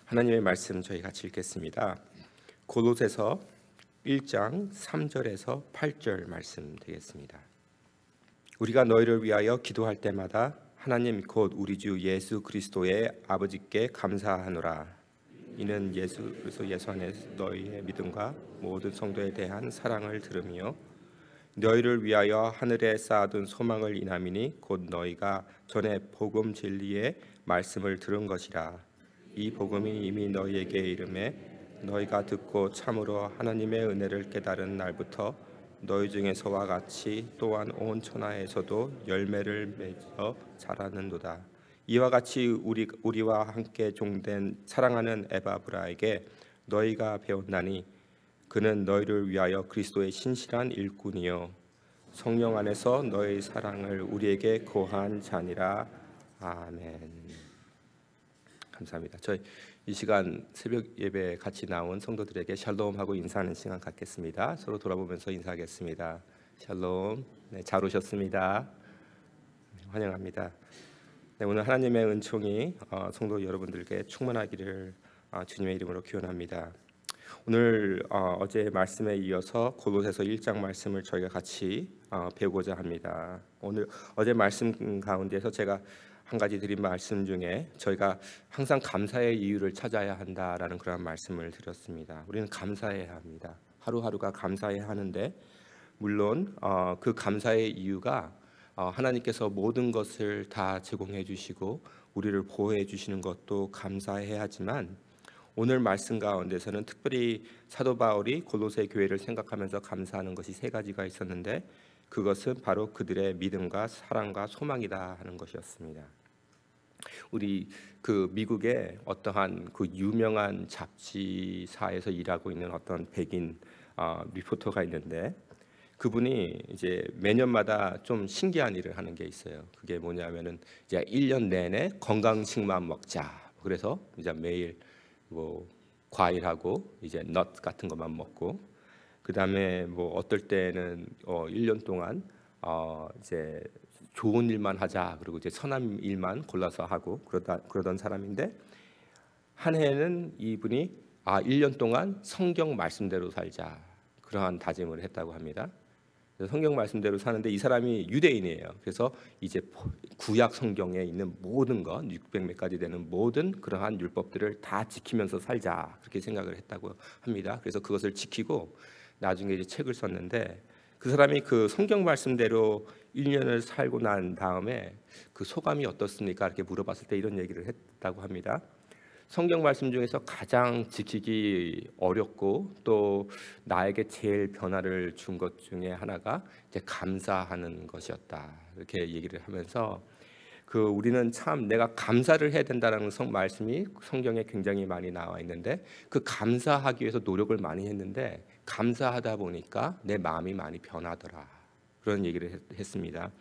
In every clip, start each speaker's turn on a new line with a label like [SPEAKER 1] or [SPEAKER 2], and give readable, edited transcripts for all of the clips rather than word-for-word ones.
[SPEAKER 1] 하나님의 말씀 저희 같이 읽겠습니다. 골로새서 1장 3절에서 8절 말씀 되겠습니다. 우리가 너희를 위하여 기도할 때마다 하나님 곧 우리 주 예수 그리스도의 아버지께 감사하노라. 이는 예수 그리스도 예수 안에서 너희의 믿음과 모든 성도에 대한 사랑을 들으며 너희를 위하여 하늘에 쌓아둔 소망을 인함이니 곧 너희가 전에 복음 진리의 말씀을 들은 것이라. 이 복음이 이미 너희에게 이름에 너희가 듣고 참으로 하나님의 은혜를 깨달은 날부터 너희 중에서와 같이 또한 온 천하에서도 열매를 맺어 자라는도다. 이와 같이 우리와 함께 종된 사랑하는 에바브라에게 너희가 배웠나니 그는 너희를 위하여 그리스도의 신실한 일꾼이요 성령 안에서 너희 사랑을 우리에게 고한 자니라. 아멘. 감사합니다. 저희 이 시간 새벽 예배에 같이 나온 성도들에게 샬롬하고 인사하는 시간 갖겠습니다. 서로 돌아보면서 인사하겠습니다. 샬롬. 네, 잘 오셨습니다. 환영합니다. 네, 오늘 하나님의 은총이 성도 여러분들께 충만하기를 주님의 이름으로 기원합니다. 오늘 어제 말씀에 이어서 골로새서 1장 말씀을 저희가 같이 배우고자 합니다. 오늘 어제 말씀 가운데서 제가 한 가지 드린 말씀 중에 저희가 항상 감사의 이유를 찾아야 한다라는 그런 말씀을 드렸습니다. 우리는 감사해야 합니다. 하루하루가 감사해야 하는데 물론 그 감사의 이유가 하나님께서 모든 것을 다 제공해 주시고 우리를 보호해 주시는 것도 감사해야 하지만 오늘 말씀 가운데서는 특별히 사도 바울이 골로새 교회를 생각하면서 감사하는 것이 세 가지가 있었는데 그것은 바로 그들의 믿음과 사랑과 소망이다 하는 것이었습니다. 우리 그 미국의 어떠한 그 유명한 잡지사에서 일하고 있는 어떤 백인 리포터가 있는데 그분이 이제 매년마다 좀 신기한 일을 하는 게 있어요. 그게 뭐냐면은 이제 1년 내내 건강식만 먹자. 그래서 이제 매일 뭐 과일하고 이제 넛 같은 것만 먹고 그다음에 뭐 어떨 때는 1년 동안 이제 좋은 일만 하자 그리고 이제 선한 일만 골라서 하고 그러던 사람인데 한 해는 이분이 1년 동안 성경 말씀대로 살자 그러한 다짐을 했다고 합니다. 그래서 성경 말씀대로 사는데 이 사람이 유대인이에요. 그래서 이제 구약 성경에 있는 모든 것 600몇 가지 되는 모든 그러한 율법들을 다 지키면서 살자 그렇게 생각을 했다고 합니다. 그래서 그것을 지키고 나중에 이제 책을 썼는데 그 사람이 그 성경 말씀대로 1년을 살고 난 다음에 그 소감이 어떻습니까? 이렇게 물어봤을 때 이런 얘기를 했다고 합니다. 성경 말씀 중에서 가장 지키기 어렵고 또 나에게 제일 변화를 준 것 중에 하나가 이제 감사하는 것이었다. 이렇게 얘기를 하면서 우리는 참 내가 감사를 해야 된다는 말씀이 성경에 굉장히 많이 나와 있는데 그 감사하기 위해서 노력을 많이 했는데 감사하다 보니까 내 마음이 많이 변하더라. 그런 얘기를 했습니다.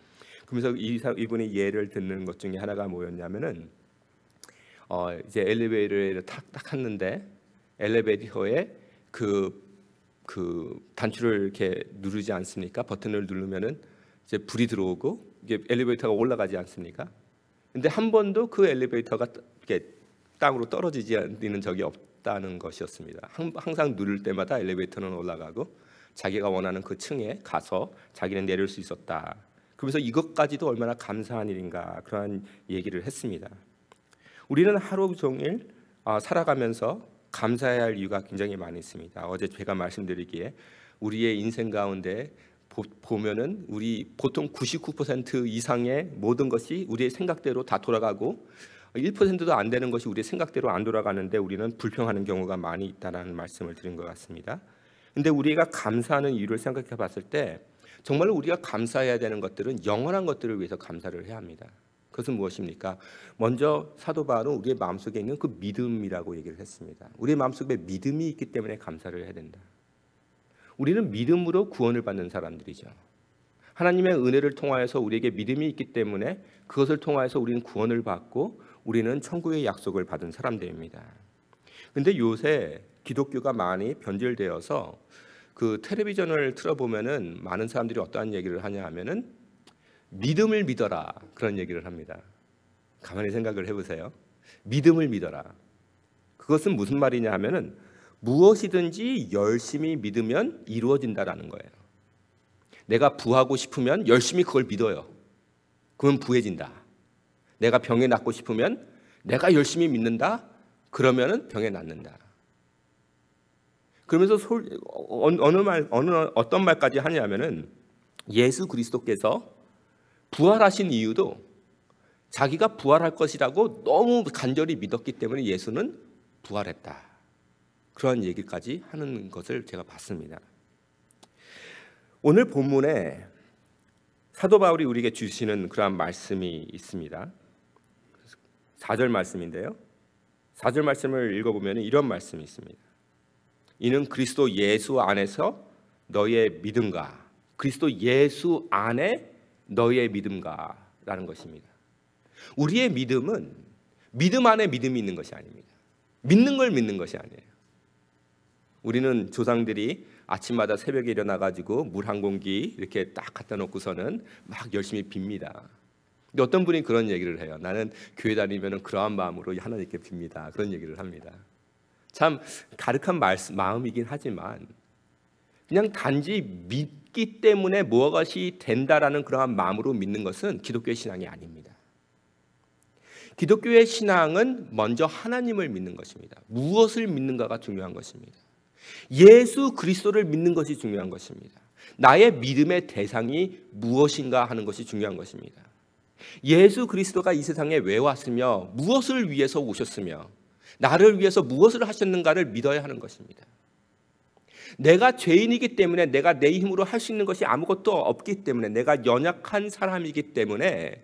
[SPEAKER 1] 그러면서 이분이 예를 듣는 것 중에 하나가 뭐였냐면은 이제 엘리베이터를 탁 탔는데 엘리베이터에 그 단추를 이렇게 누르지 않습니까? 버튼을 누르면은 이제 불이 들어오고 이게 엘리베이터가 올라가지 않습니까? 근데 한 번도 그 엘리베이터가 이렇게 땅으로 떨어지지 않는 적이 없다는 것이었습니다. 항상 누를 때마다 엘리베이터는 올라가고 자기가 원하는 그 층에 가서 자기는 내릴 수 있었다. 그러면서 이것까지도 얼마나 감사한 일인가 그러한 얘기를 했습니다. 우리는 하루 종일 살아가면서 감사해야 할 이유가 굉장히 많이 있습니다. 어제 제가 말씀드리기에 우리의 인생 가운데 보면은 우리 보통 99% 이상의 모든 것이 우리의 생각대로 다 돌아가고 1%도 안 되는 것이 우리의 생각대로 안 돌아가는데 우리는 불평하는 경우가 많이 있다는 말씀을 드린 것 같습니다. 근데 우리가 감사하는 이유를 생각해 봤을 때 정말로 우리가 감사해야 되는 것들은 영원한 것들을 위해서 감사를 해야 합니다. 그것은 무엇입니까? 먼저 사도 바울은 우리의 마음속에 있는 그 믿음이라고 얘기를 했습니다. 우리의 마음속에 믿음이 있기 때문에 감사를 해야 된다. 우리는 믿음으로 구원을 받는 사람들이죠. 하나님의 은혜를 통하여서 우리에게 믿음이 있기 때문에 그것을 통하여서 우리는 구원을 받고 우리는 천국의 약속을 받은 사람들입니다. 근데 요새 기독교가 많이 변질되어서 그 텔레비전을 틀어보면은 많은 사람들이 어떠한 얘기를 하냐 하면은 믿음을 믿어라 그런 얘기를 합니다. 가만히 생각을 해보세요. 믿음을 믿어라. 그것은 무슨 말이냐 하면은 무엇이든지 열심히 믿으면 이루어진다라는 거예요. 내가 부하고 싶으면 열심히 그걸 믿어요. 그러면 부해진다. 내가 병에 낫고 싶으면 내가 열심히 믿는다. 그러면은 병에 낫는다. 그러면서 어떤 말까지 하냐면은 예수 그리스도께서 부활하신 이유도 자기가 부활할 것이라고 너무 간절히 믿었기 때문에 예수는 부활했다. 그런 얘기까지 하는 것을 제가 봤습니다. 오늘 본문에 사도 바울이 우리에게 주시는 그러한 말씀이 있습니다. 4절 말씀인데요. 4절 말씀을 읽어보면 이런 말씀이 있습니다. 이는 그리스도 예수 안에서 너의 믿음과 그리스도 예수 안에 너의 믿음과라는 것입니다. 우리의 믿음은 믿음 안에 믿음이 있는 것이 아닙니다. 믿는 걸 믿는 것이 아니에요. 우리는 조상들이 아침마다 새벽에 일어나가지고 물 한 공기 이렇게 딱 갖다 놓고서는 막 열심히 빕니다. 근데 어떤 분이 그런 얘기를 해요. 나는 교회 다니면 그러한 마음으로 하나님께 빕니다. 그런 얘기를 합니다. 참 가득한 마음이긴 하지만 그냥 단지 믿기 때문에 무엇이 된다라는 그러한 마음으로 믿는 것은 기독교의 신앙이 아닙니다. 기독교의 신앙은 먼저 하나님을 믿는 것입니다. 무엇을 믿는가가 중요한 것입니다. 예수 그리스도를 믿는 것이 중요한 것입니다. 나의 믿음의 대상이 무엇인가 하는 것이 중요한 것입니다. 예수 그리스도가 이 세상에 왜 왔으며 무엇을 위해서 오셨으며 나를 위해서 무엇을 하셨는가를 믿어야 하는 것입니다. 내가 죄인이기 때문에 내가 내 힘으로 할 수 있는 것이 아무것도 없기 때문에 내가 연약한 사람이기 때문에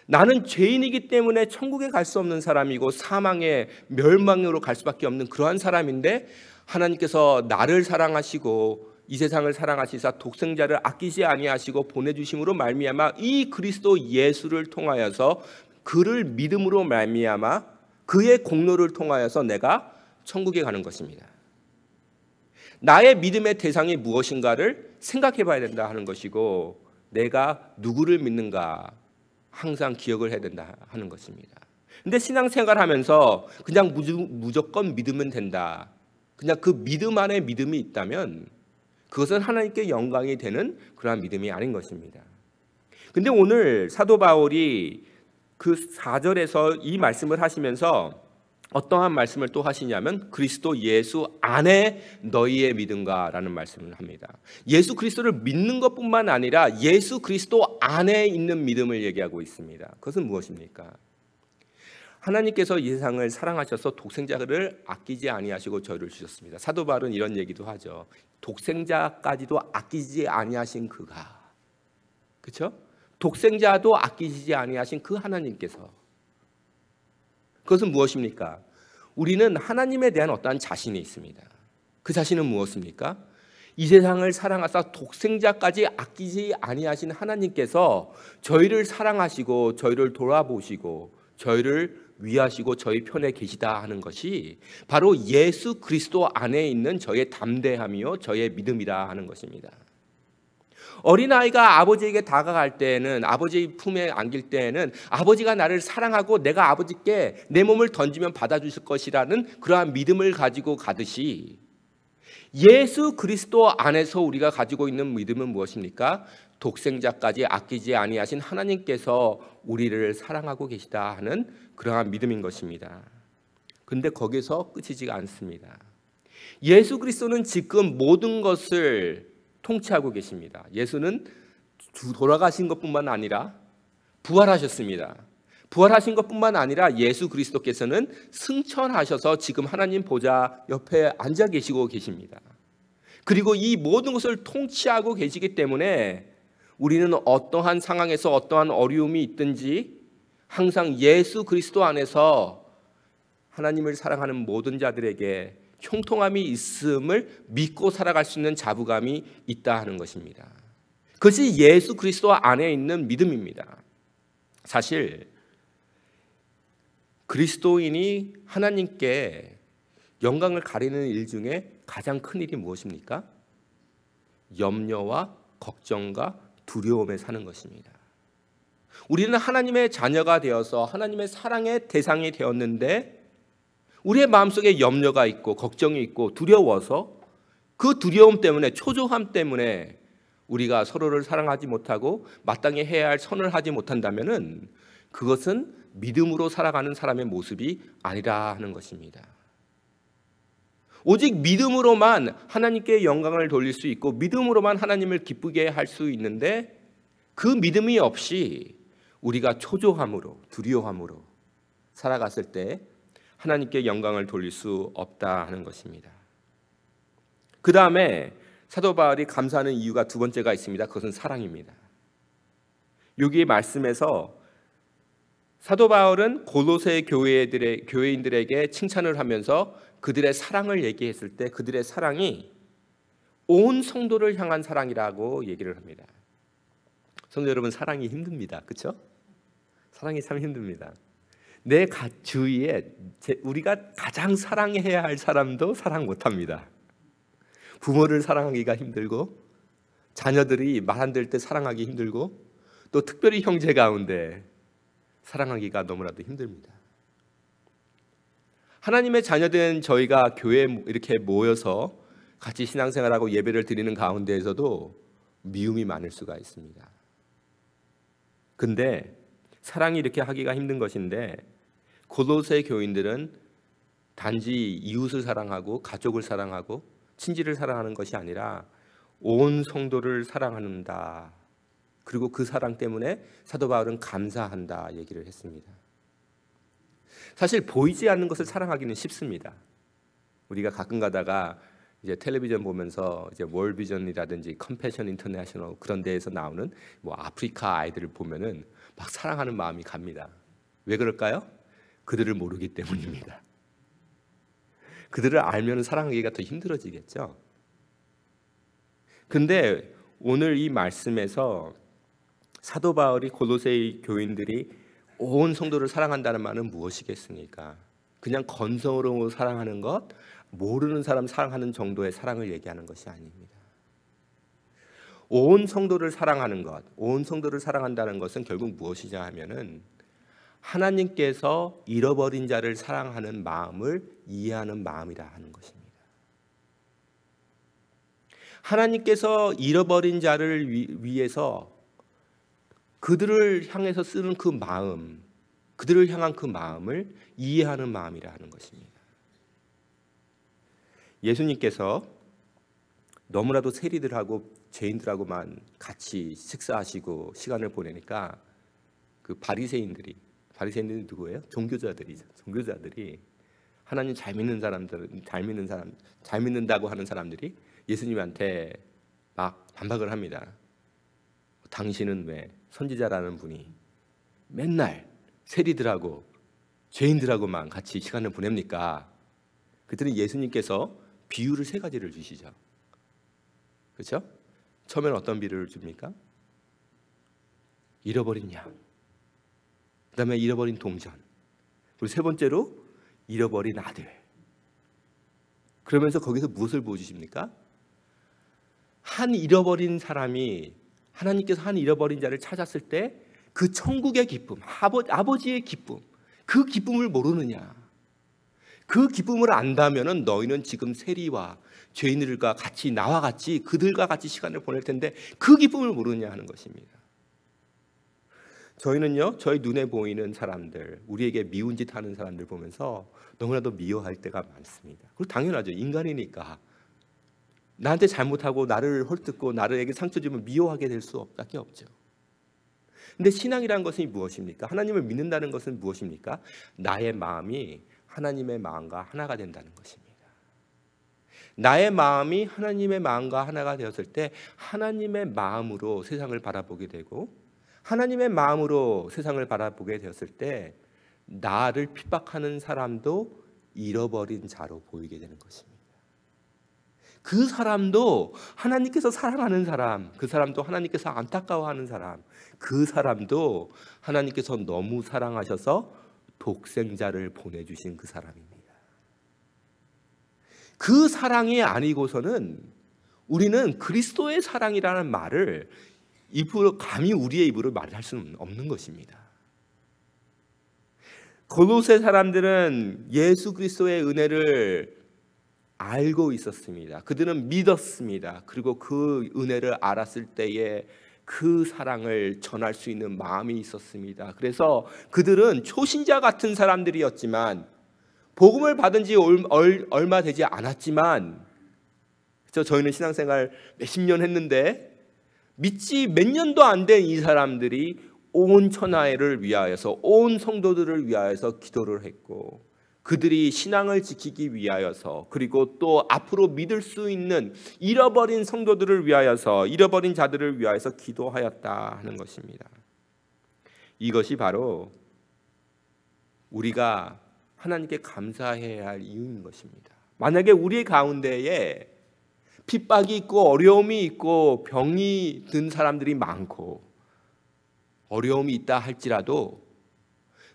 [SPEAKER 1] 나는 죄인이기 때문에 천국에 갈 수 없는 사람이고 사망의 멸망으로 갈 수밖에 없는 그러한 사람인데 하나님께서 나를 사랑하시고 이 세상을 사랑하시사 독생자를 아끼지 아니하시고 보내주심으로 말미암아 이 그리스도 예수를 통하여서 그를 믿음으로 말미암아 그의 공로를 통하여서 내가 천국에 가는 것입니다. 나의 믿음의 대상이 무엇인가를 생각해 봐야 된다 하는 것이고 내가 누구를 믿는가 항상 기억을 해야 된다 하는 것입니다. 근데 신앙생활하면서 그냥 무조건 믿으면 된다. 그냥 그 믿음 안에 믿음이 있다면 그것은 하나님께 영광이 되는 그러한 믿음이 아닌 것입니다. 근데 오늘 사도 바울이 그 4절에서 이 말씀을 하시면서 어떠한 말씀을 또 하시냐면 그리스도 예수 안에 너희의 믿음과라는 말씀을 합니다. 예수 그리스도를 믿는 것뿐만 아니라 예수 그리스도 안에 있는 믿음을 얘기하고 있습니다. 그것은 무엇입니까? 하나님께서 이 세상을 사랑하셔서 독생자를 아끼지 아니하시고 저희를 주셨습니다. 사도 바울은 이런 얘기도 하죠. 독생자까지도 아끼지 아니하신 그가, 그렇죠? 독생자도 아끼시지 아니하신 그 하나님께서. 그것은 무엇입니까? 우리는 하나님에 대한 어떠한 자신이 있습니다. 그 자신은 무엇입니까? 이 세상을 사랑하사 독생자까지 아끼지 아니하신 하나님께서 저희를 사랑하시고 저희를 돌아보시고 저희를 위하시고 저희 편에 계시다 하는 것이 바로 예수 그리스도 안에 있는 저의 담대함이요 저의 믿음이다 하는 것입니다. 어린아이가 아버지에게 다가갈 때에는 아버지 품에 안길 때에는 아버지가 나를 사랑하고 내가 아버지께 내 몸을 던지면 받아주실 것이라는 그러한 믿음을 가지고 가듯이 예수 그리스도 안에서 우리가 가지고 있는 믿음은 무엇입니까? 독생자까지 아끼지 아니하신 하나님께서 우리를 사랑하고 계시다 하는 그러한 믿음인 것입니다. 그런데 거기서 끝이지가 않습니다. 예수 그리스도는 지금 모든 것을 통치하고 계십니다. 예수는 돌아가신 것뿐만 아니라 부활하셨습니다. 부활하신 것뿐만 아니라 예수 그리스도께서는 승천하셔서 지금 하나님 보좌 옆에 앉아 계시고 계십니다. 그리고 이 모든 것을 통치하고 계시기 때문에 우리는 어떠한 상황에서 어떠한 어려움이 있든지 항상 예수 그리스도 안에서 하나님을 사랑하는 모든 자들에게 형통함이 있음을 믿고 살아갈 수 있는 자부감이 있다 하는 것입니다. 그것이 예수 그리스도 안에 있는 믿음입니다. 사실 그리스도인이 하나님께 영광을 가리는 일 중에 가장 큰 일이 무엇입니까? 염려와 걱정과 두려움에 사는 것입니다. 우리는 하나님의 자녀가 되어서 하나님의 사랑의 대상이 되었는데 우리의 마음속에 염려가 있고 걱정이 있고 두려워서 그 두려움 때문에, 초조함 때문에 우리가 서로를 사랑하지 못하고 마땅히 해야 할 선을 하지 못한다면은 그것은 믿음으로 살아가는 사람의 모습이 아니라 하는 것입니다. 오직 믿음으로만 하나님께 영광을 돌릴 수 있고 믿음으로만 하나님을 기쁘게 할 수 있는데, 그 믿음이 없이 우리가 초조함으로 두려움으로 살아갔을 때 하나님께 영광을 돌릴 수 없다 하는 것입니다. 그 다음에 사도 바울이 감사하는 이유가 두 번째가 있습니다. 그것은 사랑입니다. 여기 말씀에서 사도 바울은 골로새 교회인들에게 칭찬을 하면서 그들의 사랑을 얘기했을 때 그들의 사랑이 온 성도를 향한 사랑이라고 얘기를 합니다. 성도 여러분, 사랑이 힘듭니다. 그렇죠? 사랑이 참 힘듭니다. 내 주위에 우리가 가장 사랑해야 할 사람도 사랑 못합니다. 부모를 사랑하기가 힘들고, 자녀들이 말 안 들 때 사랑하기 힘들고, 또 특별히 형제 가운데 사랑하기가 너무나도 힘듭니다. 하나님의 자녀된 저희가 교회에 이렇게 모여서 같이 신앙생활하고 예배를 드리는 가운데에서도 미움이 많을 수가 있습니다. 근데 사랑이 이렇게 하기가 힘든 것인데, 골로새 교인들은 단지 이웃을 사랑하고 가족을 사랑하고 친지를 사랑하는 것이 아니라 온 성도를 사랑한다. 그리고 그 사랑 때문에 사도 바울은 감사한다 얘기를 했습니다. 사실 보이지 않는 것을 사랑하기는 쉽습니다. 우리가 가끔 가다가 이제 텔레비전 보면서 이제 월비전이라든지 컴패션 인터내셔널 그런 데에서 나오는 뭐 아프리카 아이들을 보면은 막 사랑하는 마음이 갑니다. 왜 그럴까요? 그들을 모르기 때문입니다. 그들을 알면 사랑하기가 더 힘들어지겠죠. 근데 오늘 이 말씀에서 사도 바울이 골로새 교인들이 온 성도를 사랑한다는 말은 무엇이겠습니까? 그냥 건성으로 사랑하는 것, 모르는 사람 사랑하는 정도의 사랑을 얘기하는 것이 아닙니다. 온 성도를 사랑하는 것, 온 성도를 사랑한다는 것은 결국 무엇이냐 하면은 하나님께서 잃어버린 자를 사랑하는 마음을 이해하는 마음이라 하는 것입니다. 하나님께서 잃어버린 자를 위해서 그들을 향해서 쓰는 그 마음, 그들을 향한 그 마음을 이해하는 마음이라 하는 것입니다. 예수님께서 너무나도 세리들하고 죄인들하고만 같이 식사하시고 시간을 보내니까 그 바리새인들이 누구예요? 종교자들이 하나님 잘 믿는다고 하는 사람들이 예수님한테 막 반박을 합니다. 당신은 왜 선지자라는 분이 맨날 세리들하고 죄인들하고만 같이 시간을 보냅니까? 그랬더니 예수님께서 비유를 3가지를 주시죠. 그렇죠? 처음에는 어떤 비유를 줍니까? 잃어버린 양, 그 다음에 잃어버린 동전, 그리고 3번째로 잃어버린 아들. 그러면서 거기서 무엇을 보여주십니까? 한 잃어버린 사람이, 하나님께서 한 잃어버린 자를 찾았을 때 그 천국의 기쁨, 아버지의 기쁨, 그 기쁨을 모르느냐? 그 기쁨을 안다면은 너희는 지금 세리와 죄인들과 같이, 나와 같이, 그들과 같이 시간을 보낼 텐데 그 기쁨을 모르느냐 하는 것입니다. 저희는요, 저희 눈에 보이는 사람들, 우리에게 미운 짓 하는 사람들 보면서 너무나도 미워할 때가 많습니다. 그리고 당연하죠. 인간이니까 나한테 잘못하고 나를 헐뜯고 나에게 상처 주면 미워하게 될 수밖에 없죠. 근데 신앙이라는 것은 무엇입니까? 하나님을 믿는다는 것은 무엇입니까? 나의 마음이 하나님의 마음과 하나가 된다는 것입니다. 나의 마음이 하나님의 마음과 하나가 되었을 때 하나님의 마음으로 세상을 바라보게 되고, 하나님의 마음으로 세상을 바라보게 되었을 때 나를 핍박하는 사람도 잃어버린 자로 보이게 되는 것입니다. 그 사람도 하나님께서 사랑하는 사람, 그 사람도 하나님께서 안타까워하는 사람, 그 사람도 하나님께서 너무 사랑하셔서 독생자를 보내주신 그 사람입니다. 그 사랑이 아니고서는 우리는 그리스도의 사랑이라는 말을 감히 우리의 입으로 말할 수는 없는 것입니다. 골로새 사람들은 예수 그리스도의 은혜를 알고 있었습니다. 그들은 믿었습니다. 그리고 그 은혜를 알았을 때에 그 사랑을 전할 수 있는 마음이 있었습니다. 그래서 그들은 초신자 같은 사람들이었지만, 복음을 받은 지 얼마 되지 않았지만, 저희는 신앙생활 몇십 년 했는데 믿지 몇 년도 안 된 이 사람들이 온 천하를 위하여서, 온 성도들을 위하여서 기도를 했고, 그들이 신앙을 지키기 위하여서, 그리고 또 앞으로 믿을 수 있는 잃어버린 성도들을 위하여서, 잃어버린 자들을 위하여서 기도하였다 하는 것입니다. 이것이 바로 우리가 하나님께 감사해야 할 이유인 것입니다. 만약에 우리 가운데에 핍박이 있고 어려움이 있고 병이 든 사람들이 많고 어려움이 있다 할지라도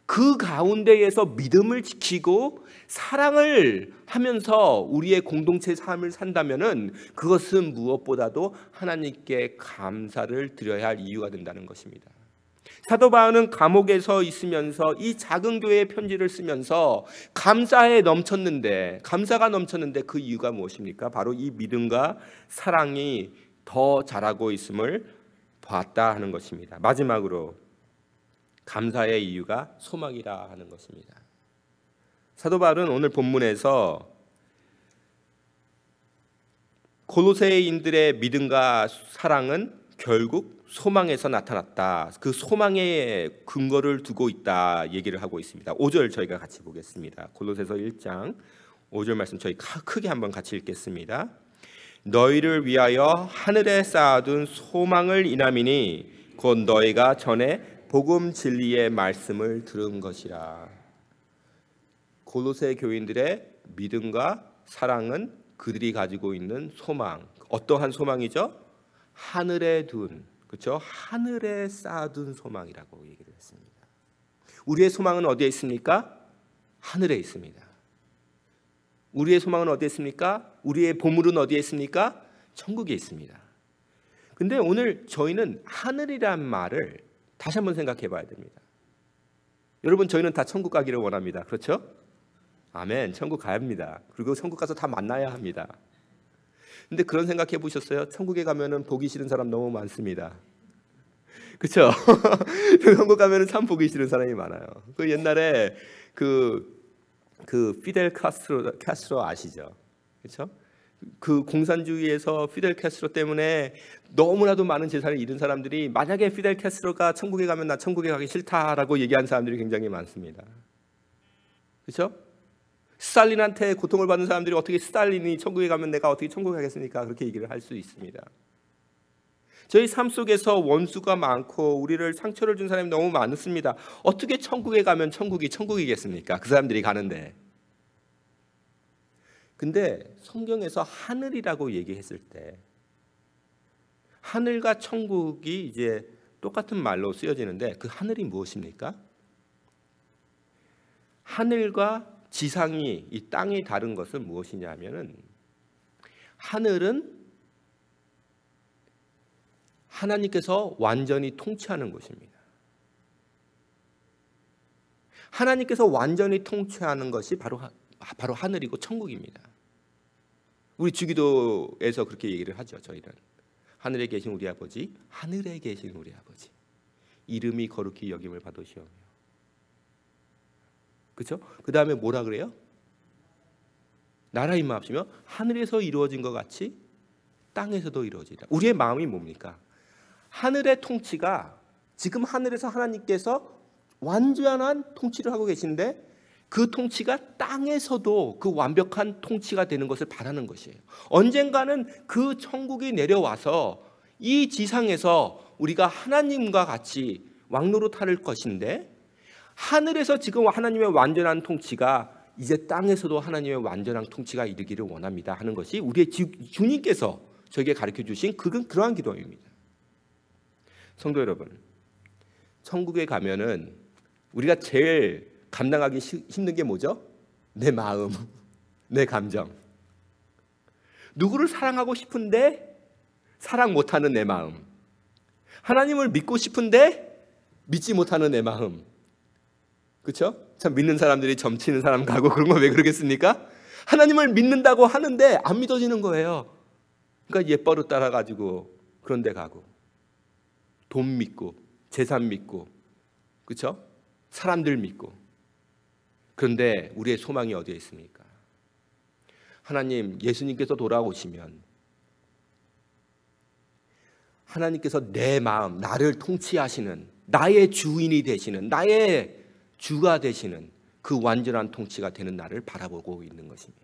[SPEAKER 1] 그 가운데에서 믿음을 지키고 사랑을 하면서 우리의 공동체 삶을 산다면은 그것은 무엇보다도 하나님께 감사를 드려야 할 이유가 된다는 것입니다. 사도 바울은 감옥에서 있으면서 이 작은 교회의 편지를 쓰면서 감사가 넘쳤는데 그 이유가 무엇입니까? 바로 이 믿음과 사랑이 더 자라고 있음을 봤다 하는 것입니다. 마지막으로 감사의 이유가 소망이라 하는 것입니다. 사도 바울은 오늘 본문에서 골로새인들의 믿음과 사랑은 결국 소망에서 나타났다. 그 소망의 근거를 두고 있다 얘기를 하고 있습니다. 5절 저희가 같이 보겠습니다. 골로새서 1장 5절 말씀 저희 크게 한번 같이 읽겠습니다. 너희를 위하여 하늘에 쌓아둔 소망을 인함이니 곧 너희가 전에 복음 진리의 말씀을 들은 것이라. 골로새 교인들의 믿음과 사랑은 그들이 가지고 있는 소망, 어떠한 소망이죠? 하늘에 둔, 그렇죠? 하늘에 쌓아둔 소망이라고 얘기를 했습니다. 우리의 소망은 어디에 있습니까? 하늘에 있습니다. 우리의 소망은 어디에 있습니까? 우리의 보물은 어디에 있습니까? 천국에 있습니다. 근데 오늘 저희는 하늘이란 말을 다시 한번 생각해 봐야 됩니다. 여러분, 저희는 다 천국 가기를 원합니다. 그렇죠? 아멘. 천국 가야 합니다. 그리고 천국 가서 다 만나야 합니다. 근데 그런 생각해 보셨어요? 천국에 가면은 보기 싫은 사람 너무 많습니다. 그렇죠? 천국 가면은 참 보기 싫은 사람이 많아요. 그 옛날에 그 피델 카스트로 아시죠? 그렇죠? 그 공산주의에서 피델 카스트로 때문에 너무나도 많은 재산을 잃은 사람들이 만약에 피델 카스트로가 천국에 가면 나 천국에 가기 싫다라고 얘기한 사람들이 굉장히 많습니다. 그렇죠? 스탈린한테 고통을 받는 사람들이 어떻게 스탈린이 천국에 가면 내가 어떻게 천국에 가겠습니까? 그렇게 얘기를 할 수 있습니다. 저희 삶 속에서 원수가 많고 우리를 상처를 준 사람이 너무 많습니다. 어떻게 천국에 가면 천국이겠습니까? 그 사람들이 가는데. 근데 성경에서 하늘이라고 얘기했을 때 하늘과 천국이 이제 똑같은 말로 쓰여지는데 그 하늘이 무엇입니까? 하늘과 지상이, 이 땅이 다른 것은 무엇이냐 하면은 하늘은 하나님께서 완전히 통치하는 곳입니다. 하나님께서 완전히 통치하는 것이 바로 하늘이고 천국입니다. 우리 주기도에서 그렇게 얘기를 하죠. 저희는 하늘에 계신 우리 아버지, 하늘에 계신 우리 아버지, 이름이 거룩히 여김을 받으시오며. 그렇죠? 그 다음에 뭐라 그래요? 나라 임하옵시며 하늘에서 이루어진 것 같이 땅에서도 이루어지리라. 우리의 마음이 뭡니까? 하늘의 통치가, 지금 하늘에서 하나님께서 완전한 통치를 하고 계신데 그 통치가 땅에서도 그 완벽한 통치가 되는 것을 바라는 것이에요. 언젠가는 그 천국이 내려와서 이 지상에서 우리가 하나님과 같이 왕노릇할 것인데, 하늘에서 지금 하나님의 완전한 통치가 이제 땅에서도 하나님의 완전한 통치가 이르기를 원합니다 하는 것이 우리의 주님께서 저에게 가르쳐 주신 그러한 기도입니다. 성도 여러분, 천국에 가면은 우리가 제일 감당하기 힘든 게 뭐죠? 내 마음, 내 감정. 누구를 사랑하고 싶은데 사랑 못하는 내 마음, 하나님을 믿고 싶은데 믿지 못하는 내 마음, 그렇죠? 참 믿는 사람들이 점치는 사람 가고 그런 거 왜 그러겠습니까? 하나님을 믿는다고 하는데 안 믿어지는 거예요. 그러니까 옛버릇 따라가지고 그런 데 가고 돈 믿고 재산 믿고 그렇죠? 사람들 믿고. 그런데 우리의 소망이 어디에 있습니까? 하나님, 예수님께서 돌아오시면 하나님께서 내 마음, 나를 통치하시는, 나의 주인이 되시는, 나의 주가 되시는 그 완전한 통치가 되는 날을 바라보고 있는 것입니다.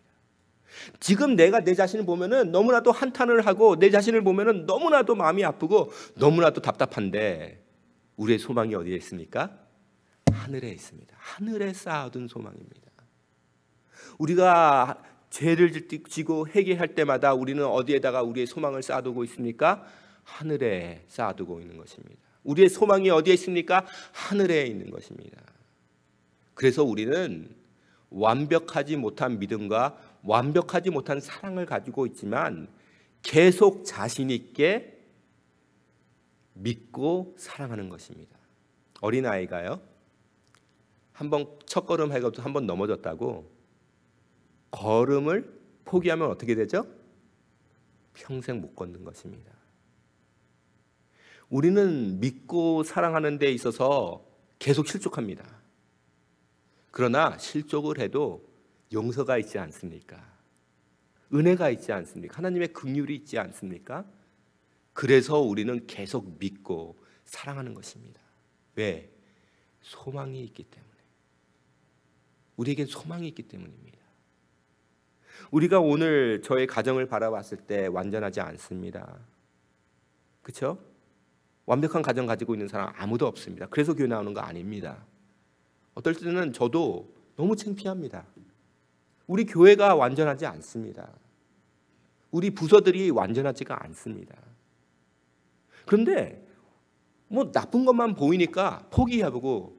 [SPEAKER 1] 지금 내가 내 자신을 보면은 너무나도 한탄을 하고 내 자신을 보면은 너무나도 마음이 아프고 너무나도 답답한데 우리의 소망이 어디에 있습니까? 하늘에 있습니다. 하늘에 쌓아둔 소망입니다. 우리가 죄를 지고 회개할 때마다 우리는 어디에다가 우리의 소망을 쌓아두고 있습니까? 하늘에 쌓아두고 있는 것입니다. 우리의 소망이 어디에 있습니까? 하늘에 있는 것입니다. 그래서 우리는 완벽하지 못한 믿음과 완벽하지 못한 사랑을 가지고 있지만 계속 자신 있게 믿고 사랑하는 것입니다. 어린아이가요, 한번 첫걸음 해가지고 한번 넘어졌다고 걸음을 포기하면 어떻게 되죠? 평생 못 걷는 것입니다. 우리는 믿고 사랑하는 데 있어서 계속 실족합니다. 그러나 실족을 해도 용서가 있지 않습니까? 은혜가 있지 않습니까? 하나님의 긍휼이 있지 않습니까? 그래서 우리는 계속 믿고 사랑하는 것입니다. 왜? 소망이 있기 때문에. 우리에겐 소망이 있기 때문입니다. 우리가 오늘 저의 가정을 바라봤을 때 완전하지 않습니다. 그렇죠? 완벽한 가정 가지고 있는 사람 아무도 없습니다. 그래서 교회 나오는 거 아닙니다. 어떨 때는 저도 너무 창피합니다. 우리 교회가 완전하지 않습니다. 우리 부서들이 완전하지가 않습니다. 그런데 뭐 나쁜 것만 보이니까 포기하고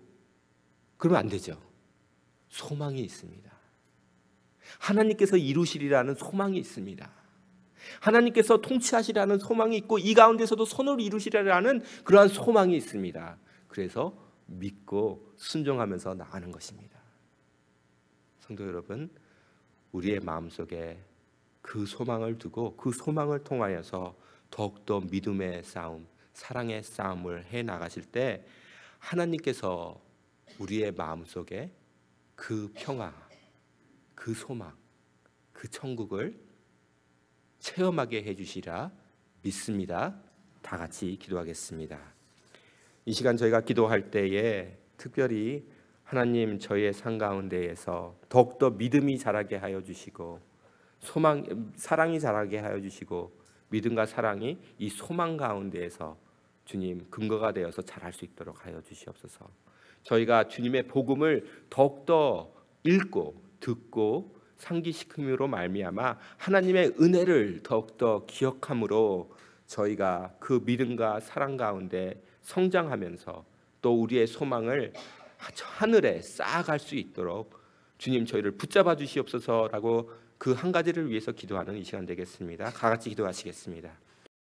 [SPEAKER 1] 그러면 안 되죠. 소망이 있습니다. 하나님께서 이루시리라는 소망이 있습니다. 하나님께서 통치하시라는 소망이 있고 이 가운데서도 선을 이루시리라는 그러한 소망이 있습니다. 그래서 믿고 순종하면서 나가는 것입니다. 성도 여러분, 우리의 마음속에 그 소망을 두고 그 소망을 통하여서 더욱더 믿음의 싸움, 사랑의 싸움을 해나가실 때 하나님께서 우리의 마음속에 그 평화, 그 소망, 그 천국을 체험하게 해주시라 믿습니다. 다 같이 기도하겠습니다. 이 시간 저희가 기도할 때에 특별히 하나님 저희의 삶 가운데에서 더욱더 믿음이 자라게 하여 주시고 사랑이 자라게 하여 주시고 믿음과 사랑이 이 소망 가운데에서 주님 근거가 되어서 자랄 수 있도록 하여 주시옵소서. 저희가 주님의 복음을 더욱더 읽고 듣고 상기시킴으로 말미암아 하나님의 은혜를 더욱더 기억함으로 저희가 그 믿음과 사랑 가운데 성장하면서 또 우리의 소망을 하늘에 쌓아갈 수 있도록 주님 저희를 붙잡아 주시옵소서라고 그 한 가지를 위해서 기도하는 이 시간 되겠습니다. 다 같이 기도하시겠습니다.